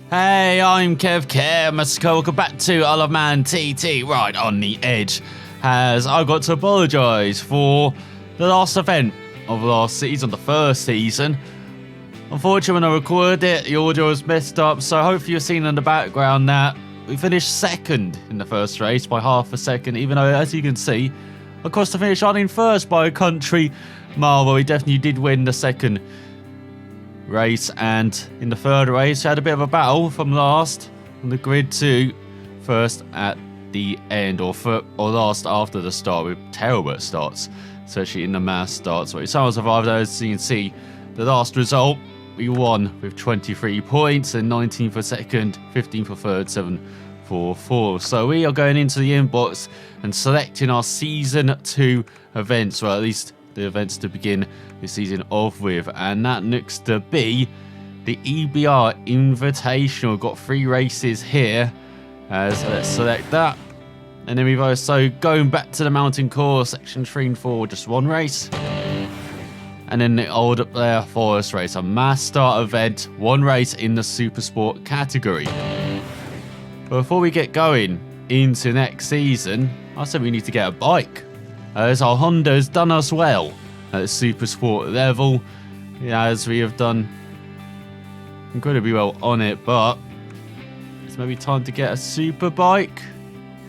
Hey, I'm Kev. Welcome back to Isle of Man TT, right on the edge. As I got to apologise for the last event of last season, the first season. Unfortunately, when I recorded it, the audio was messed up, so hopefully you've seen in the background that we finished second in the first race by half a second, even though, as you can see, across the finish line in first by a country mile, but we definitely did win the second race. And in the third race, we had a bit of a battle from last on the grid to first at the end, or last after the start, with terrible starts, especially in the mass starts. But we somehow survived. As you can see, the last result, we won with 23 points, and 19 for second, 15 for third, 7 for fourth. So we are going into the inbox and selecting our season 2 events, or at least the events to begin the season off with, and that looks to be the EBR Invitational. We've got 3 races here, so let's select that. And then we've also going back to the mountain course, section 3 and 4, just 1 race. And then the old Blair Forest race, a mass start event, 1 race in the Supersport category. But before we get going into next season, I said we need to get a bike, as our Honda has done us well at the Supersport level, as we have done incredibly well on it. But it's maybe time to get a super bike,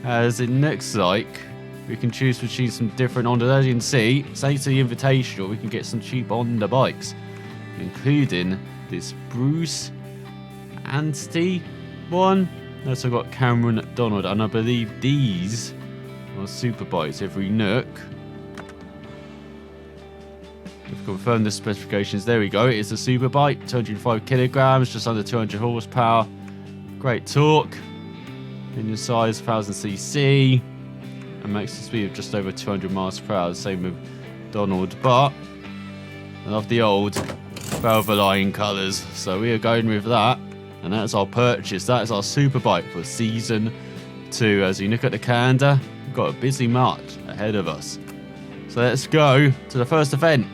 as it looks like we can choose between some different Hondas. As you can see, thanks to the Invitational, we can get some cheap Honda bikes, including this Bruce Anstey one. Also got Cameron McDonald, and I believe these are super bikes. Every Nook. We've confirmed the specifications. There we go. It's a super bike, 205 kilograms, just under 200 horsepower. Great torque. Engine size 1000cc, and maximum speed of just over 200 miles per hour. The same with Donald, but I love the old Valvoline colours, so we are going with that. And that's our purchase. That is our super bike for season 2. As you look at the calendar, we've got a busy March ahead of us. So let's go to the first event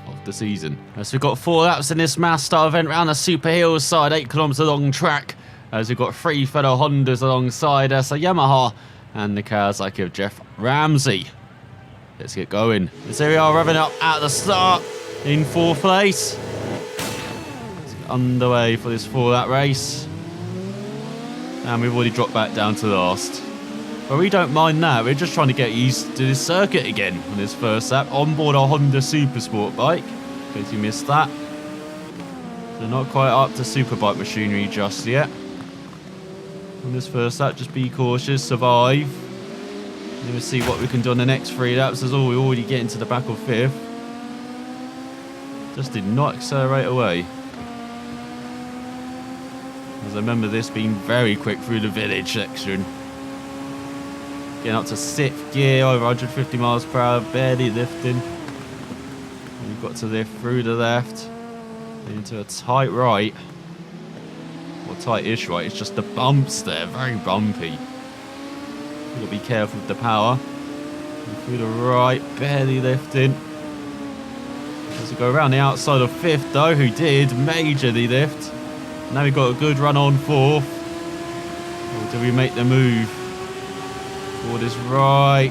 of the season. As we've got 4 laps in this mass start event around the Super Hillside, 8 kilometres long track. As we've got 3 fellow Hondas alongside us, a Yamaha and the Kawasaki of Jeff Ramsey. Let's get going. As here we are, revving up at the start in 4th place. Underway for this 4-lap race, and we've already dropped back down to last, but we don't mind that. We're just trying to get used to this circuit again on this first lap on board our Honda Supersport bike, in case you missed that. So not quite up to superbike machinery just yet. On this first lap, just be cautious, survive, then we'll see what we can do on the next 3 laps. As all, we already get into the back of 5th. Just did not accelerate away. As I remember this being very quick through the village section. Getting up to 6th gear, over 150 miles per hour, barely lifting. And we've got to lift through the left, into a tight right. Or tight-ish right, it's just the bumps there, very bumpy. You've got to be careful with the power. And through the right, barely lifting. As we go around the outside of 5th though, who did majorly lift. Now we've got a good run on 4th. Or do we make the move? Forward is right.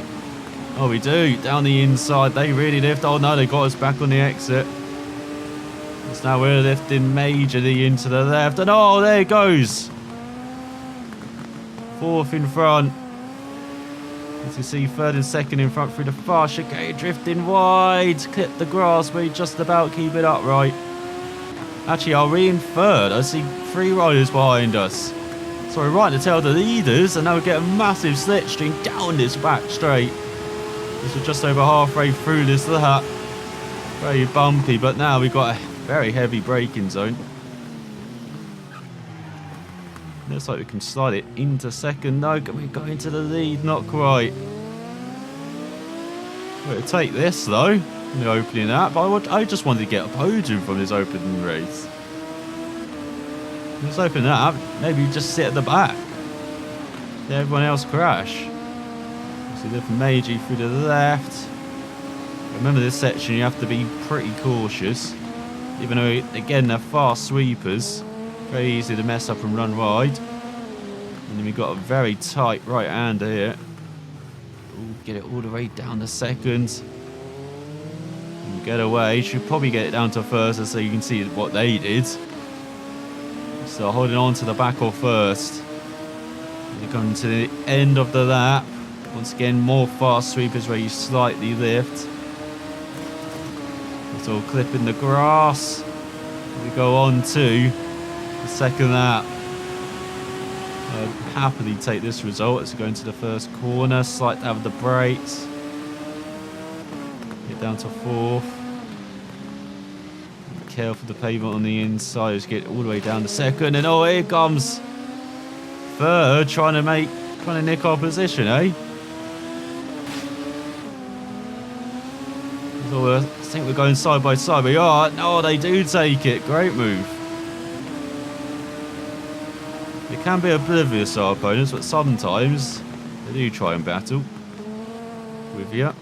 Oh, we do. Down the inside. They really lift. Oh no, they got us back on the exit. So now we're lifting majorly into the left. And oh, there it goes. 4th in front. As you see, 3rd and 2nd in front through the far chicane. Drifting wide. Clip the grass. We just about keep it upright. Actually, are we in 3rd? I see 3 riders behind us. So we're right to tail the leaders, and now we get a massive slipstream down this back straight. This is just over halfway through this lap. Very bumpy, but now we've got a very heavy braking zone. Looks like we can slide it into 2nd. No, can we go into the lead? Not quite. We'll take this though. In the opening lap, I just wanted to get a podium from this opening race. Let's open that up. Maybe just sit at the back. Let everyone else crash. So lift majorly through the left. Remember this section, you have to be pretty cautious. Even though, again, they're fast sweepers. Very easy to mess up and run wide. And then we've got a very tight right-hander here. Ooh, get it all the way down to second. And get away. Should probably get it down to first so you can see what they did. So holding on to the back or first. You're coming to the end of the lap. Once again, more fast sweepers where you slightly lift. It's all clipping the grass. We go on to the second lap. I'd happily take this result as we go into the first corner. Slight out of the brakes. Get down to fourth. Be careful the pavement on the inside. Just get all the way down to second. And oh, here comes third, trying to nick our position, eh? So I think we're going side by side. We are. No, they do take it. Great move. They can be oblivious to our opponents, but sometimes they do try and battle with you.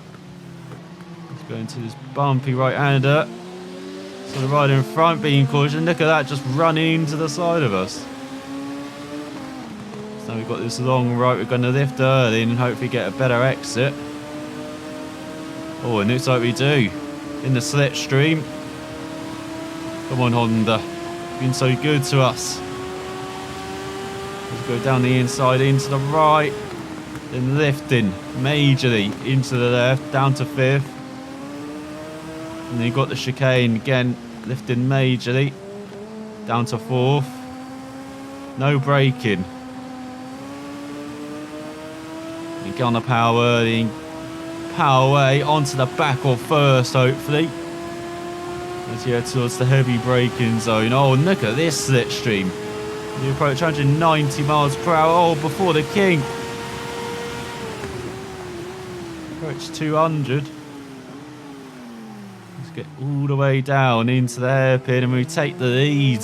Let's go into this bumpy right-hander. So the rider in front being cautious. Look at that, just running into the side of us. So we've got this long right. We're going to lift early and hopefully get a better exit. Oh, it looks like we do. In the slipstream. Come on, Honda. You've been so good to us. Let's go down the inside, into the right. Then lifting majorly into the left, down to fifth. And then you've got the chicane again, lifting majorly. Down to fourth. No braking. You get on the power early. Power away onto the back or first, hopefully. As you head towards the heavy braking zone. Oh, look at this slipstream. You approach 190 miles per hour. Oh, before the king. Approach 200. Let's get all the way down into the hairpin and we take the lead.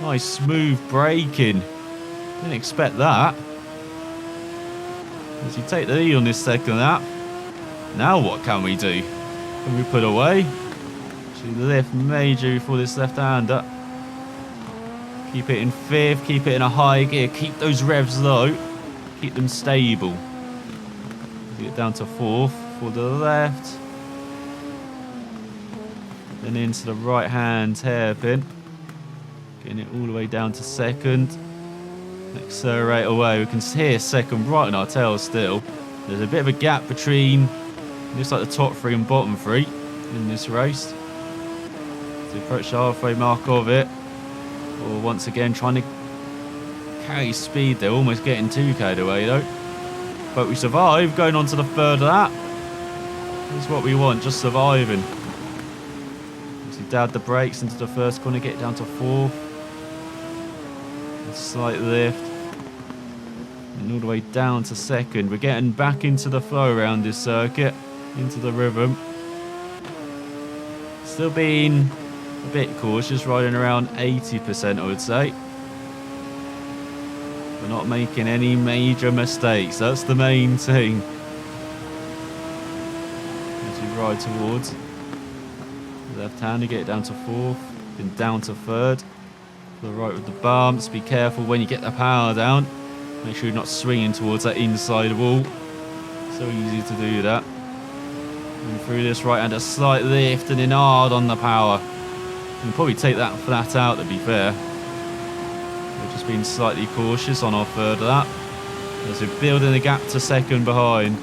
Nice smooth braking. Didn't expect that. As you take the lead on this second lap. Now what can we do? Can we put away? Actually lift major for this left-hander. Keep it in fifth, keep it in a high gear, keep those revs low, keep them stable. Get down to fourth for the left. Then into the right-hand hairpin. Getting it all the way down to second. Accelerate away. We can hear second right on our tail still. There's a bit of a gap between, looks like the top three and bottom three in this race. So we approach the halfway mark of it. Or once again trying to carry speed. They're almost getting 2 carried away though. But we survive, going on to the third lap. That's what we want, just surviving. So dad the brakes into the first corner, get down to fourth. Slight lift and all the way down to second. We're getting back into the flow around this circuit, into the rhythm. Still being a bit cautious, riding around 80% I would say. We're not making any major mistakes, that's the main thing. As we ride towards the left hander, get it down to fourth, then down to third. To the right with the bumps. Be careful when you get the power down. Make sure you're not swinging towards that inside wall. So easy to do that. And through this right hand, a slight lift and then hard on the power. You can probably take that flat out to be fair. We're just being slightly cautious on our third lap. As we're building the gap to second behind.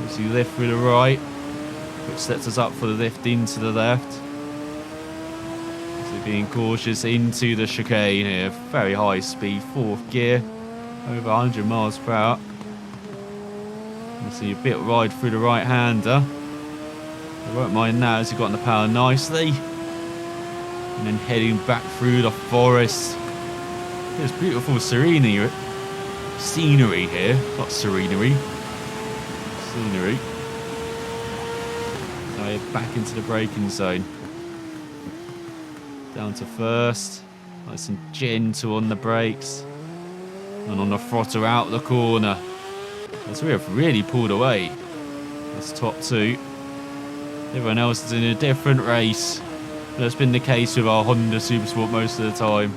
As you lift through the right, which sets us up for the lift into the left. Being cautious into the chicane here. Very high speed, fourth gear, over 100 miles per hour. You see a bit wide through the right hander. I won't mind that as you've got on the power nicely. And then heading back through the forest. There's beautiful scenery here, not serenity. Scenery. Now we're back into the braking zone. Down to first, nice and gentle on the brakes, and on the throttle out the corner. As we have really pulled away. That's top two. Everyone else is in a different race. That's been the case with our Honda Supersport most of the time.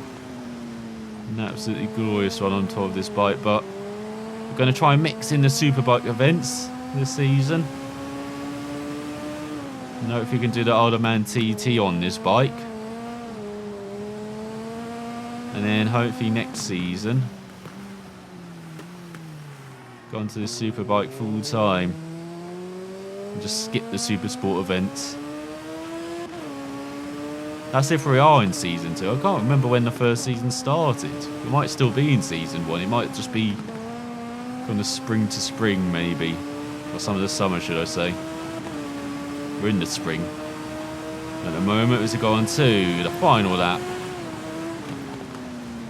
An absolutely glorious one on top of this bike, but we're going to try and mix in the Superbike events this season. Know if you can do the older man TT on this bike. And then hopefully next season, go onto the Superbike full time. And just skip the Supersport events. That's if we are in season 2. I can't remember when the first season started. We might still be in season 1. It might just be from the spring to spring, maybe. Or some of the summer, should I say. We're in the spring. At the moment, as we go on to the final lap.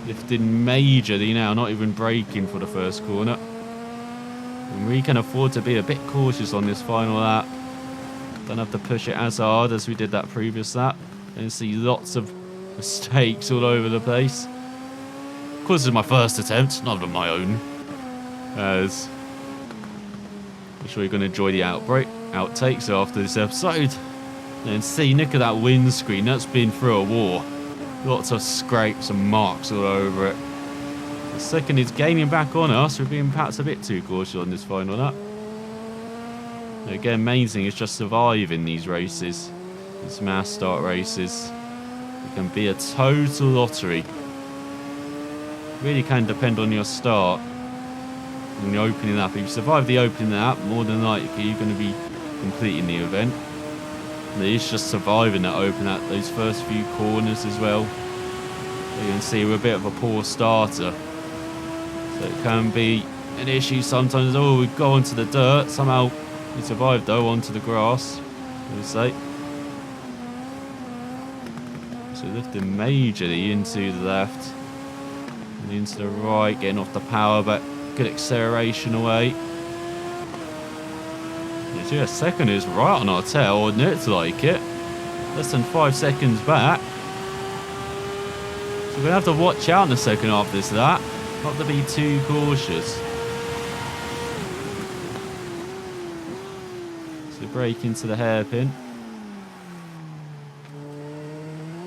Lifting majorly now, not even braking for the first corner. And we can afford to be a bit cautious on this final lap. Don't have to push it as hard as we did that previous lap. And see lots of mistakes all over the place. Of course, this is my first attempt, not of my own. As I'm sure you're going to enjoy the outtakes after this episode. And see, look at that windscreen. That's been through a war. Lots of scrapes and marks all over it. The second is gaining back on us. We're being perhaps a bit too cautious on this final lap. Again, main thing is just surviving these races. These mass start races. It can be a total lottery. Really can depend on your start. In the opening lap. If you survive the opening lap, more than likely you're going to be completing the event. And it is just surviving that open lap, those first few corners as well. You can see we're a bit of a poor starter. So it can be an issue sometimes. Oh, we go onto the dirt. Somehow we survive though onto the grass. I would say. So lifting majorly into the left and into the right, getting off the power, but good acceleration away. Yeah, second is right on our tail, or looks like it. Less than 5 seconds back. So we're going to have to watch out in the second half of this lap. Not to be too cautious. So brake into the hairpin.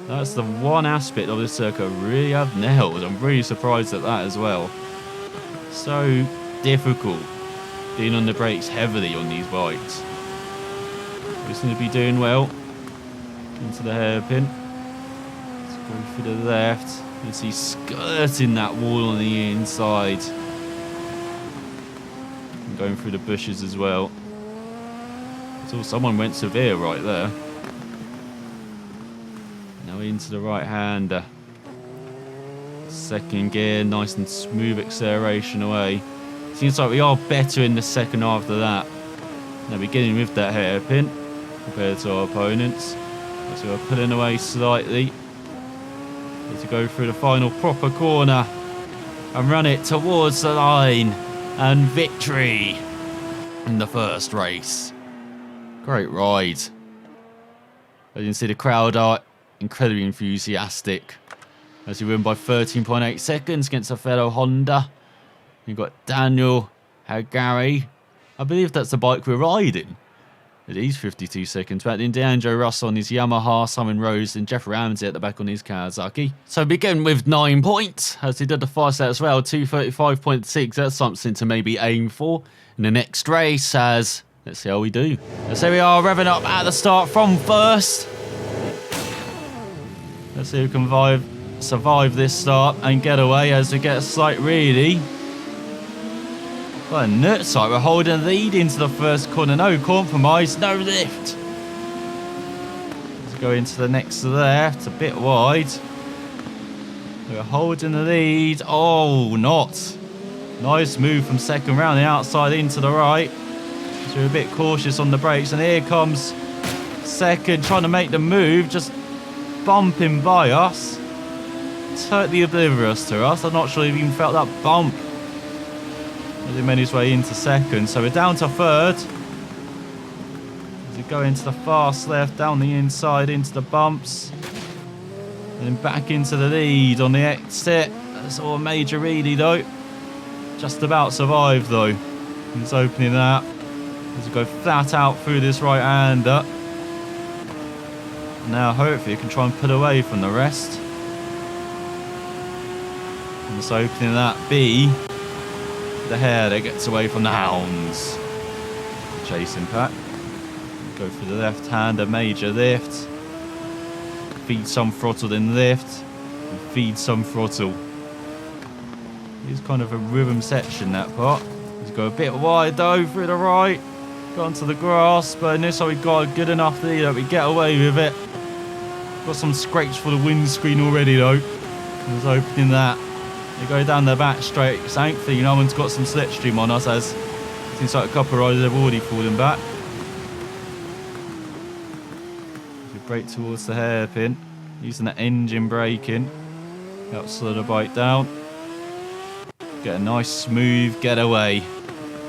That's the one aspect of this circuit I really have nailed. I'm really surprised at that as well. So difficult being on the brakes heavily on these bikes. We seem to be doing well. Into the hairpin. Let's go through the left. You see skirting that wall on the inside. And going through the bushes as well. So someone went severe right there. Now into the right hander. Second gear, nice and smooth acceleration away. Seems like we are better in the second half of that. Now beginning with that hairpin compared to our opponents. So we're pulling away slightly. As we go through the final proper corner and run it towards the line. And victory in the first race. Great ride. As you can see, the crowd are incredibly enthusiastic. As we win by 13.8 seconds against a fellow Honda. You've got Daniel Hagari. I believe that's the bike we're riding. It is 52 seconds back. Then DeAndre Russell on his Yamaha, Simon Rose, and Jeff Ramsey at the back on his Kawasaki. So begin with 9 points, as he did the fast set as well, 2:35.6. That's something to maybe aim for in the next race, as let's see how we do. So we are revving up at the start from first. Let's see who can survive this start and get away as we get a slight really. Well, nuts, like we're holding the lead into the first corner. No compromise, no lift. Let's go into the next left, a bit wide. We're holding the lead. Oh, not. Nice move from second round, the outside into the right. So we're a bit cautious on the brakes. And here comes second, trying to make the move, just bumping by us. Totally oblivious to us. I'm not sure he even felt that bump. As he made his way into second. So we're down to third. As we go into the fast left, down the inside, into the bumps. And then back into the lead on the exit. That's all a major really though. Just about survived though. He's opening that. As we go flat out through this right-hander. Now hopefully you can try and pull away from the rest. And just opening that B, the hare that gets away from the hounds. Chasing pack. Go for the left-hander, major lift. Feed some throttle, then lift. And feed some throttle. It's kind of a rhythm section, that part. He's got a bit wide though, through the right. Got onto the grass, but in this one we got a good enough lead that we get away with it. Got some scrapes for the windscreen already though. Just opening that. They go down the back straight. Thankfully, no one's got some slipstream on us, as it seems like a couple of riders have already fallen back. We brake towards the hairpin, using the engine braking. Help slow the bike down. Get a nice smooth getaway.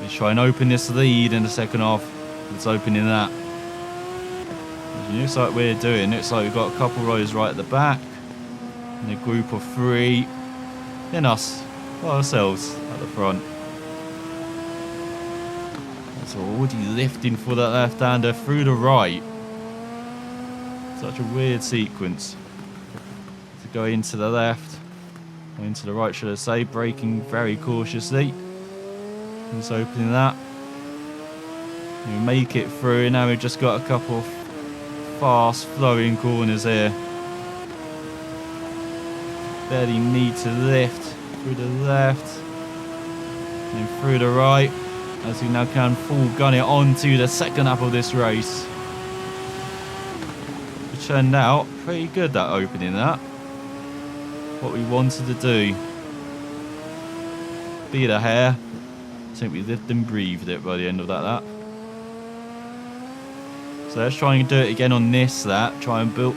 Let's try and open this lead in the second half. Let's opening that. It looks like we're doing. Looks like we've got a couple rows right at the back. And a group of 3. Then us, by ourselves at the front. So already lifting for that left-hander through the right. Such a weird sequence. To go into the left. Or into the right, should I say. Braking very cautiously. Just opening that. We make it through. Now we've just got a couple of fast flowing corners here. Barely need to lift through the left and through the right, as we now can full gun it onto the second lap of this race. It turned out pretty good, that opening, that. What we wanted to do. Be the hare. I think we lived and breathed it by the end of that lap. So let's try and do it again on this lap. Try and build,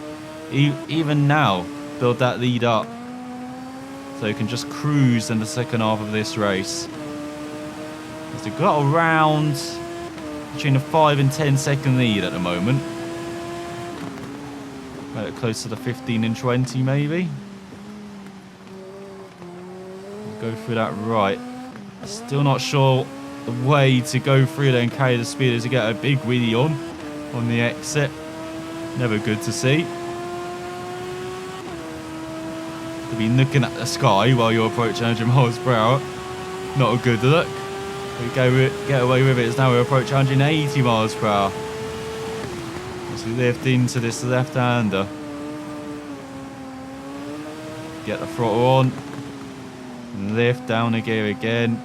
even now, build that lead up. So you can just cruise in the second half of this race. So we've got around between a 5 and 10 second lead at the moment. Right, close to the 15 and 20 maybe. Go through that right. Still not sure the way to go through there and carry the speed as you get a big wheelie on the exit. Never good to see. To be looking at the sky while you're approaching 100 miles per hour. Not a good look. We get away with it as now we approach 180 miles per hour. As we lift into this left-hander. Get the throttle on. Lift down the gear again.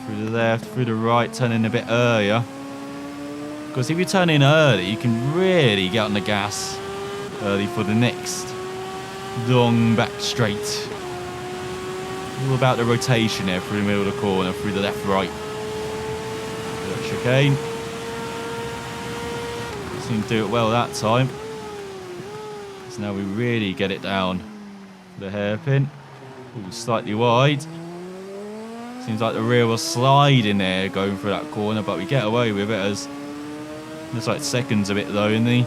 Through the left, through the right, turn in a bit earlier. Because if you turn in early, you can really get on the gas early for the next long back straight. All about the rotation there through the middle of the corner, through the left, right. Chicane. Seemed to do it well that time. So now we really get it down. The hairpin. Ooh, slightly wide. Seems like the rear was sliding there going through that corner, but we get away with it as looks like second's a bit low in the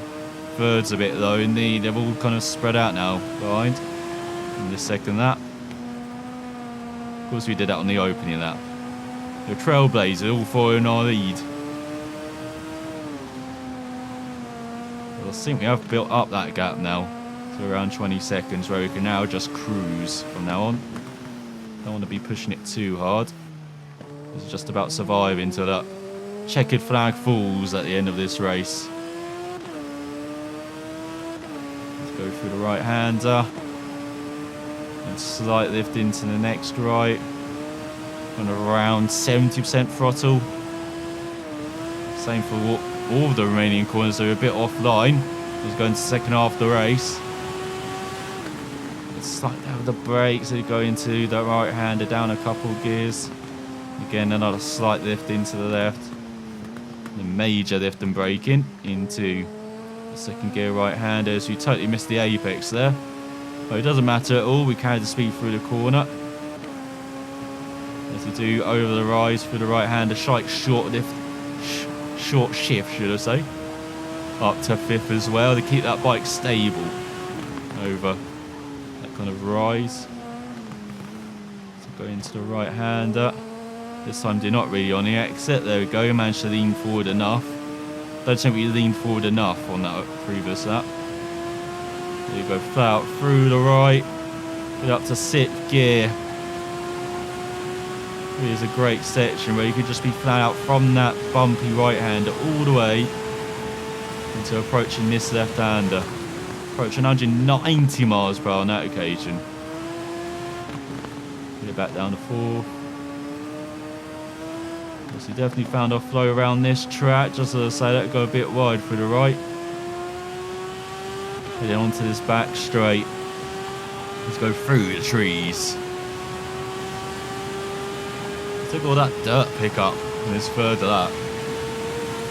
third's a bit low in the. They've all kind of spread out now behind in the second lap. Of course, we did that on the opening lap. The Trailblazers all following our lead. Well, I think we have built up that gap now to around 20 seconds where we can now just cruise from now on. Don't want to be pushing it too hard. It's just about surviving till that checkered flag falls at the end of this race. Let's go through the right-hander. And slight lift into the next right. And around 70% throttle. Same for all of the remaining corners, so we're a bit offline. Just going to the second half of the race. Slightly down the brakes, so you go into the right-hander down a couple gears. Again, another slight lift into the left. A major lift and braking into the second gear right-hander, so you totally missed the apex there. But it doesn't matter at all, we carry the speed through the corner. As we do over the rise through the right-hander, short shift, should I say. Up to fifth as well, to keep that bike stable over that kind of rise. So go into the right-hander. This time do not really on the exit. There we go, managed to lean forward enough. Don't think we leaned forward enough on that previous lap. There you go, flat out through the right. Get up to 6th gear. Here's a great section where you could just be flat out from that bumpy right-hander all the way into approaching this left-hander. Approaching 190 miles per hour on that occasion. Get it back down to 4th. So we definitely found our flow around this track. Just as I say, that go a bit wide for the right. Heading onto this back straight. Let's go through the trees. Took all that dirt pickup and it's further that.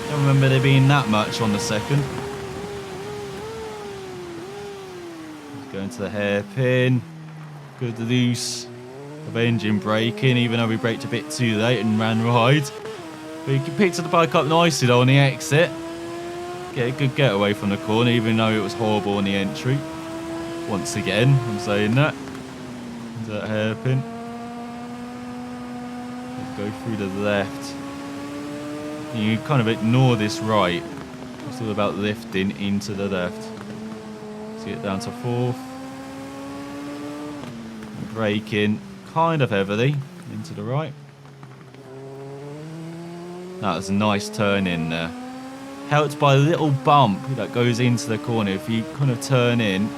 Don't remember there being that much on the second. Going to the hairpin. Good loose of engine braking, even though we braked a bit too late and ran wide. But you picked the bike up nicely though on the exit. Get a good getaway from the corner, even though it was horrible on the entry. Once again, I'm saying that. Into that hairpin. Go through the left. You kind of ignore this right. It's all about lifting into the left. Let's get down to 4th. Braking kind of heavily into the right. That was a nice turn in there. Helped by a little bump that goes into the corner. If you kind of turn in,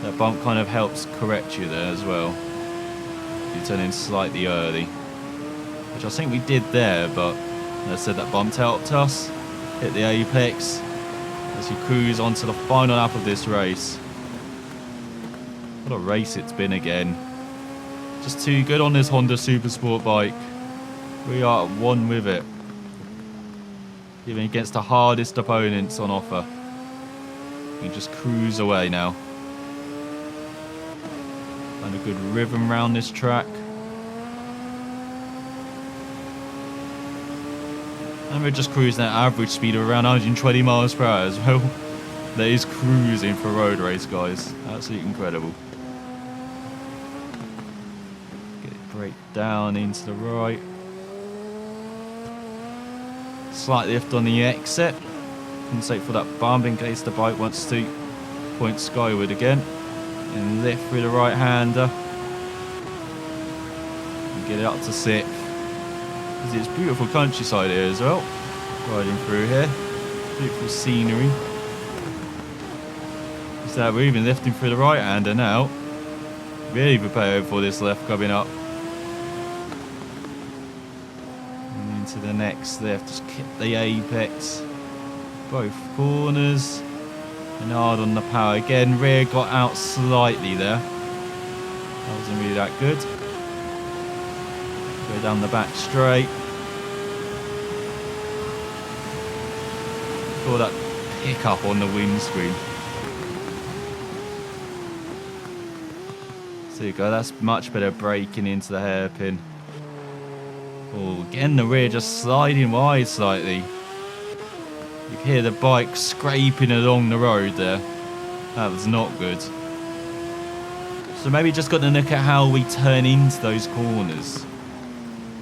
that bump kind of helps correct you there as well. You turn in slightly early, which I think we did there, but as I said, that bump helped us hit the apex as you cruise onto the final lap of this race. What a race it's been again. Just too good on this Honda Supersport bike. We are at one with it, even against the hardest opponents on offer. You can just cruise away now. And a good rhythm round this track. And we're just cruising at average speed of around 120 miles per hour as well. That is cruising for a road race, guys. Absolutely incredible. Get it brake down into the right. Slight lift on the exit. Compensate for that bump in case the bike wants to point skyward again. And lift through the right hander and get it up to 6th. It's beautiful countryside here as well. Riding through here, beautiful scenery. So we're even lifting through the right hander now. Really prepared for this left coming up. And into the next lift, just hit the apex. Both corners. And hard on the power again. Rear got out slightly there. That wasn't really that good. Go down the back straight. Saw that pickup on the windscreen. So there you go. That's much better braking into the hairpin. Oh, again the rear just sliding wide slightly. You can hear the bike scraping along the road there. That was not good. So maybe just got to look at how we turn into those corners.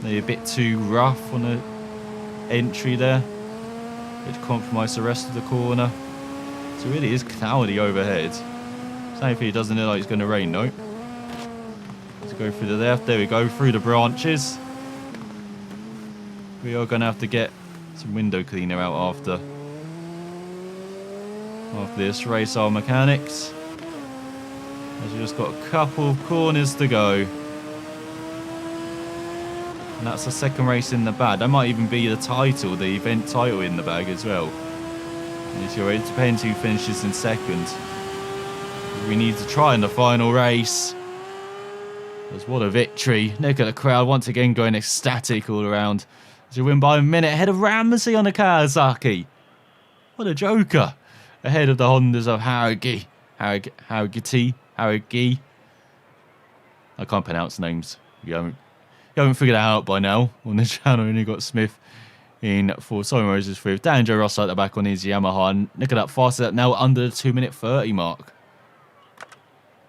They're a bit too rough on the entry there. Which compromised the rest of the corner. So it really is cloudy overhead. Thankfully it doesn't look like it's going to rain though. Let's go through the left. There we go, through the branches. We are going to have to get some window cleaner out after this, race our mechanics. As we've just got a couple of corners to go. And that's the second race in the bag. That might even be the title, the event title in the bag as well. And it depends who finishes in second. We need to try in the final race. Because what a victory. Look at the crowd once again going ecstatic all around. As we win by a minute ahead of Ramsey on the Kawasaki. What a joker. Ahead of the Hondas of Haragi. Haragi. I can't pronounce names. You haven't figured it out by now on the channel. Only got Smith in 4th, Simon Roses 5th, Dan Joe Ross at the back on his Yamaha. And look at that, faster now under the 2:30 mark.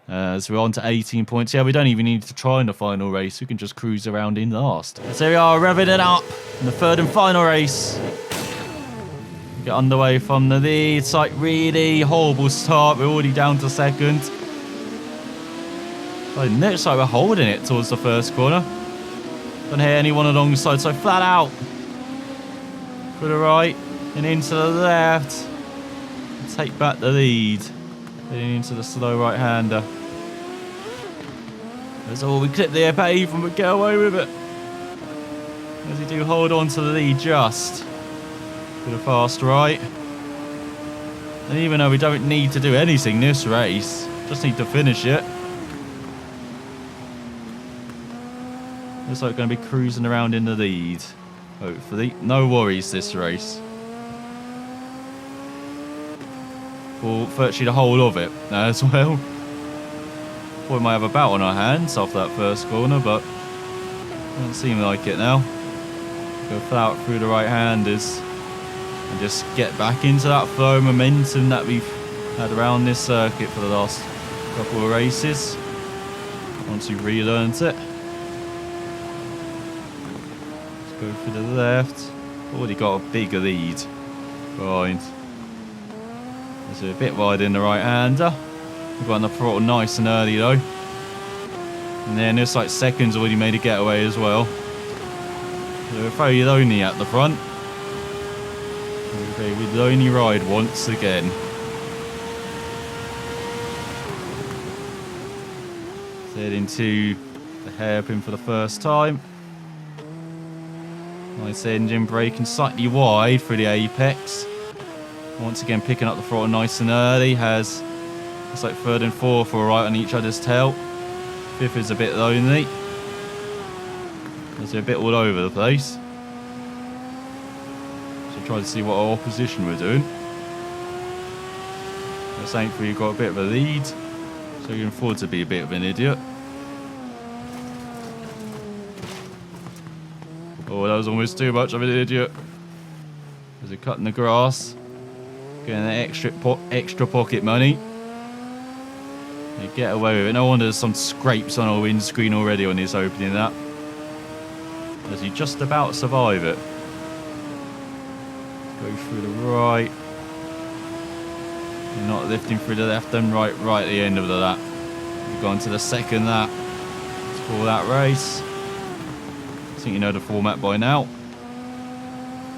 So we're on to 18 points. Yeah, we don't even need to try in the final race. We can just cruise around in last. So we are revving it up in the third and final race. Get underway from the lead. It's like really horrible start. We're already down to second. It looks like we're holding it towards the first corner. Don't hear anyone alongside, so flat out. To the right and into the left. Take back the lead. Heading into the slow right-hander. That's all. We clip the air pave and we get away with it. As we do hold on to the lead just. With a fast right. And even though we don't need to do anything this race, just need to finish it. Looks like we're going to be cruising around in the lead. Hopefully. No worries this race. For virtually the whole of it as well. Thought we might have a bout on our hands off that first corner, but doesn't seem like it now. Go flat out through the right-handers. And just get back into that flow of momentum that we've had around this circuit for the last couple of races. Once we've relearned it. Let's go for the left. Already got a bigger lead behind. It's a bit wide in the right-hander. We've got on the throttle nice and early though. And then it's like seconds already made a getaway as well. So we're very lonely at the front. Okay, we lonely ride once again. Heading to the hairpin for the first time. Nice engine braking slightly wide through the apex. Once again picking up the throttle nice and early. It's like third and fourth all right on each other's tail. Fifth is a bit lonely. It's a bit all over the place. Try to see what our opposition were doing. So thankfully you got a bit of a lead, so you can afford to be a bit of an idiot. Oh, that was almost too much of an idiot. As they're cutting the grass, getting the extra pocket money. They get away with it. No wonder there's some scrapes on our windscreen already on this opening lap. As he just about survive it. Go through the right. You're not lifting through the left and right at the end of the lap. We've gone to the second lap for that race. I think you know the format by now.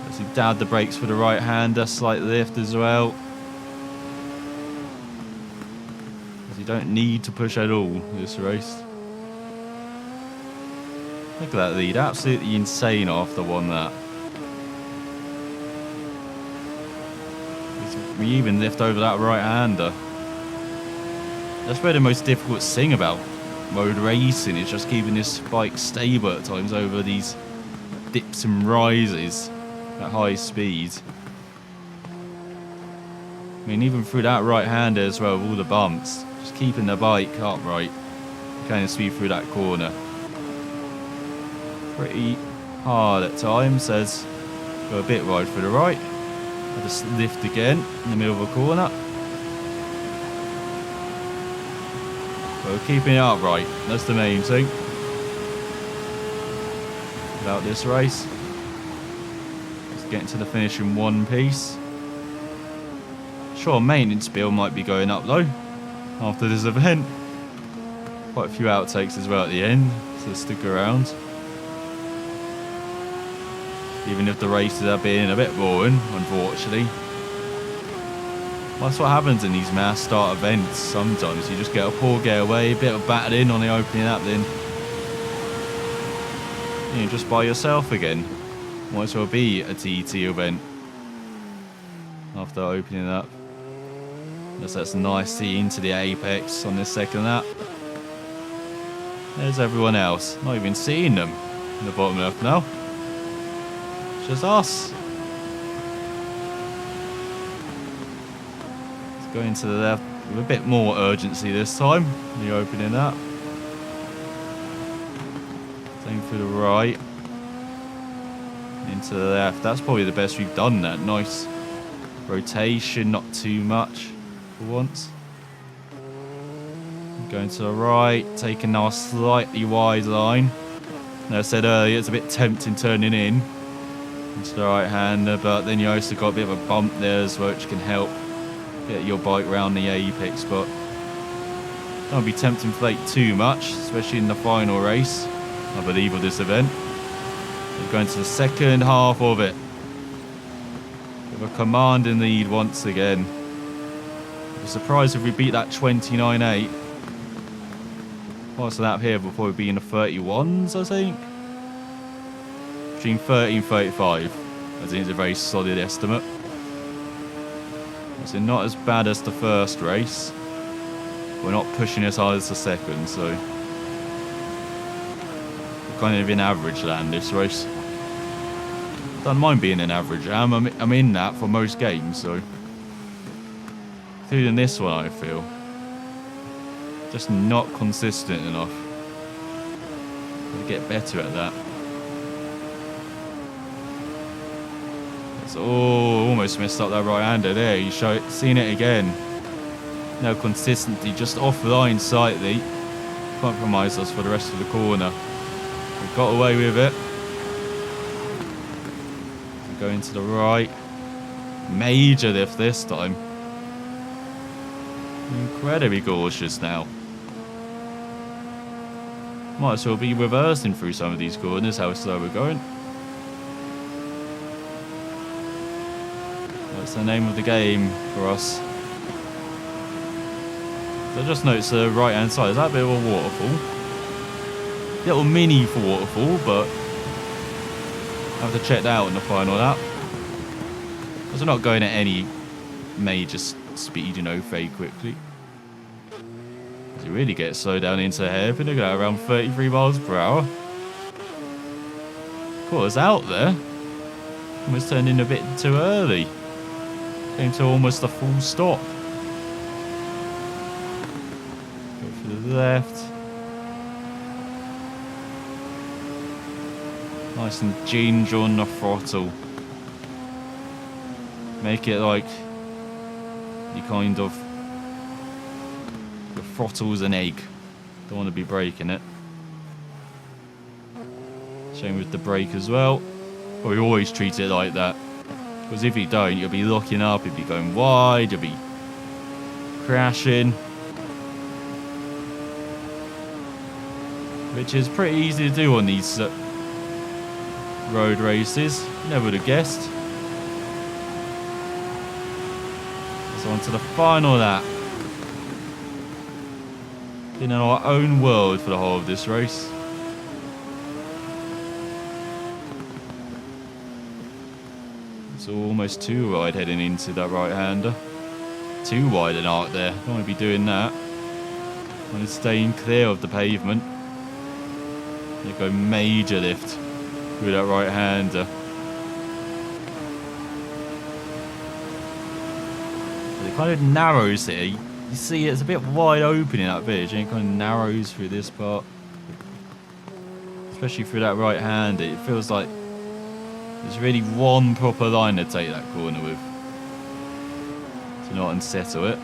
As he dad the brakes for the right-hander, slight lift as well. As you don't need to push at all this race. Look at that lead, absolutely insane after one lap. We even lift over that right-hander. That's where the most difficult thing about road racing is just keeping this bike stable at times over these dips and rises at high speed. I mean, even through that right-hander as well, with all the bumps, just keeping the bike upright, kind of speed through that corner. Pretty hard at times, as go a bit wide for the right. I'll just lift again in the middle of a corner. Well, keeping it upright, that's the main thing about this race. Just getting to the finish in one piece. Sure, maintenance bill might be going up though after this event. Quite a few outtakes as well at the end, so stick around. Even if the races are being a bit boring, unfortunately. That's what happens in these mass start events sometimes. You just get a poor getaway, a bit of battling on the opening lap, then you're just by yourself again. Might as well be a TT event after opening up. That's nicely into the apex on this second lap. There's everyone else. Not even seeing them in the bottom left now. It's just us. Let's go into the left with a bit more urgency this time. The opening up. Same for the right. Into the left. That's probably the best we've done that. Nice rotation, not too much for once. Going to the right, taking now a slightly wide line. As I said earlier, it's a bit tempting turning in. into the right hander, but then you also got a bit of a bump there as well, which can help get your bike round the apex. But don't be tempting fate too much, especially in the final race, I believe, of this event. We're going to the second half of it with a commanding lead once again. I'm surprised if we beat that 29.8. What's that here before we be in the 31s, I think? Between 30 and 35. I think it's a very solid estimate. So not as bad as the first race. We're not pushing as hard as the second, so we're kind of in average land this race. Don't mind being an average. I'm in that for most games, so including this one, I feel just not consistent enough. Gotta get better at that. It's almost messed up that right-hander there. You seen it again. No consistency, just off the line slightly. Compromised us for the rest of the corner. We got away with it. Going to the right. Major lift this time. Incredibly cautious now. Might as well be reversing through some of these corners, how slow we're going. That's the name of the game for us. So I just noticed the right hand side, is that a bit of a waterfall? Little mini for waterfall, but I have to check that out in the final lap. Because we're not going at any major speed, you know, very quickly. As you really get slowed down into the hairpin, look at that, around 33 miles per hour. Caught us out there. Almost turned in a bit too early. Came to almost a full stop. Go for the left. Nice and ginger on the throttle. Make it like you kind of, the throttle's an egg. Don't want to be breaking it. Same with the brake as well. But we always treat it like that. Because if you don't, you'll be locking up, you'll be going wide, you'll be crashing. Which is pretty easy to do on these road races. Never would have guessed. So on to the final lap. In our own world for the whole of this race. It's almost too wide heading into that right-hander. Too wide an arc there. Don't want to be doing that. Want to stay clear of the pavement. You go major lift through that right-hander. It kind of narrows here. You see it's a bit wide open in that bit, and it kind of narrows through this part. Especially through that right-hander. It feels like there's really one proper line to take that corner with. To not unsettle it.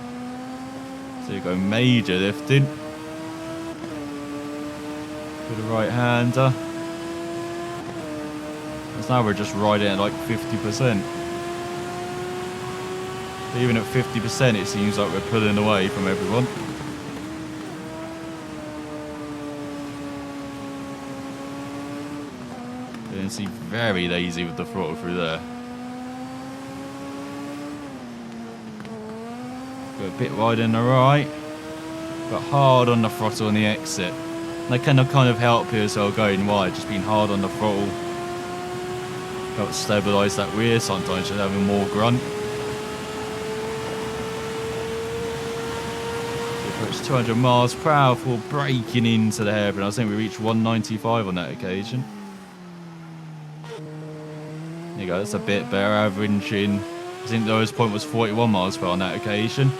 So you go major lifting. With the right-hander. Because now we're just riding at like 50%. But even at 50%, it seems like we're pulling away from everyone. You can see very lazy with the throttle through there. Go a bit wide in the right, but hard on the throttle on the exit. They kind of help you as well going wide, just being hard on the throttle. Help stabilise that rear sometimes, just having more grunt. It's 200 miles per hour for braking into the hairpin. I think we reached 195 on that occasion. There you go, that's a bit better, averaging. I think the lowest point was 41 miles per hour on that occasion.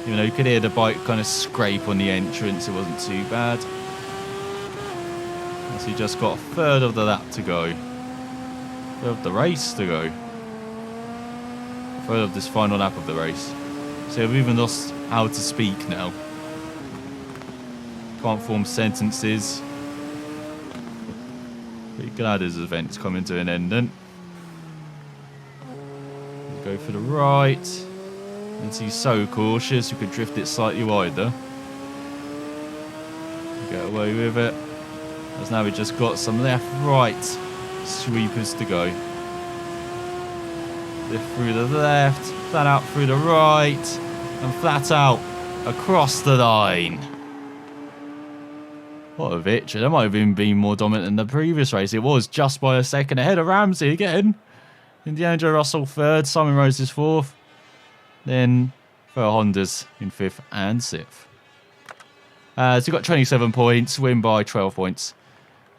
Even though you could hear the bike kind of scrape on the entrance, it wasn't too bad. So you just got a third of the lap to go. Third of the race to go. A third of this final lap of the race. So we've even lost how to speak now. Can't form sentences. But you glad this event's coming to an end then. Go for the right. And he's so cautious, you could drift it slightly wider. Get away with it. As now we've just got some left-right sweepers to go. Lift through the left, flat out through the right, and flat out across the line. What a victory. That might have even been more dominant than the previous race. It was just by a second ahead of Ramsey again. Indiana Russell third, Simon Rose is fourth. Then for Hondas in fifth and sixth. So you've got 27 points, win by 12 points.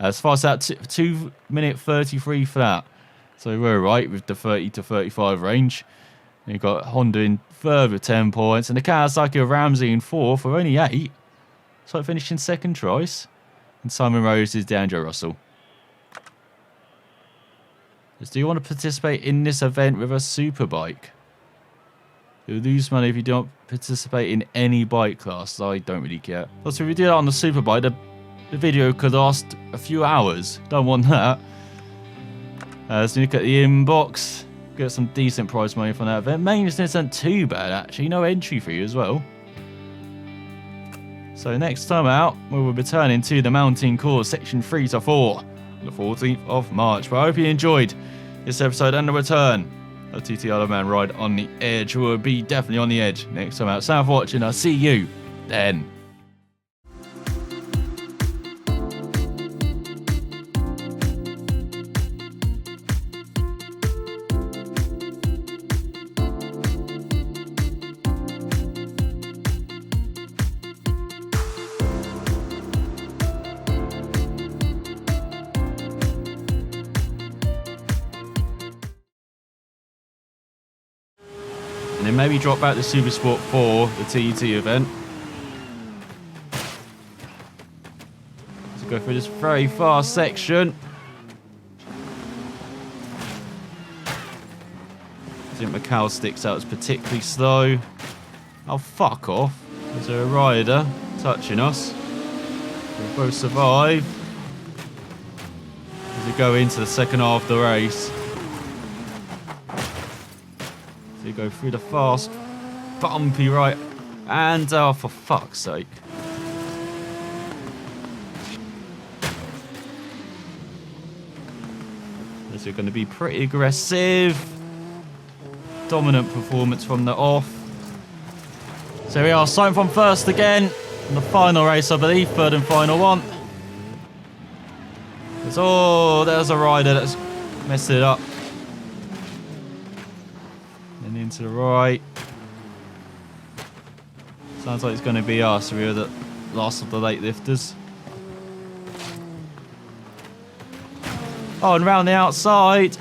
As far as that 2 minute 33 flat. So we're right with the 30 to 35 range. And you've got Honda in third with 10 points. And the Kawasaki of Ramsey in fourth with only 8. So it finished in second choice. And Simon Rose is DeAndre Russell. Do you want to participate in this event with a superbike? You'll lose money if you don't participate in any bike class. I don't really care. Also, if you do that on the superbike, the video could last a few hours. Don't want that. So look at the inbox. Get some decent prize money from that event. Maintenance isn't too bad, actually. No entry fee as well. So next time out, we will be returning to the Mountain Course Section 3 to 4 on the 14th of March. But I hope you enjoyed this episode and the return of TT Isle of Man Ride on the Edge. We'll be definitely on the edge next time out. Thanks for watching. I'll see you then. And then maybe drop back the Supersport for the TET event. Let's go through this very fast section. I think Macau sticks out as particularly slow. Oh, fuck off. Is there a rider touching us? We'll both survive. As we go into the second half of the race. So you go through the fast, bumpy right, and oh, for fuck's sake. This is going to be pretty aggressive. Dominant performance from the off. So here we are, starting from first again. In the final race, I believe, third and final one. There's a rider that's messed it up. And into the right. Sounds like it's going to be us. We're the last of the late lifters. Oh, and round the outside.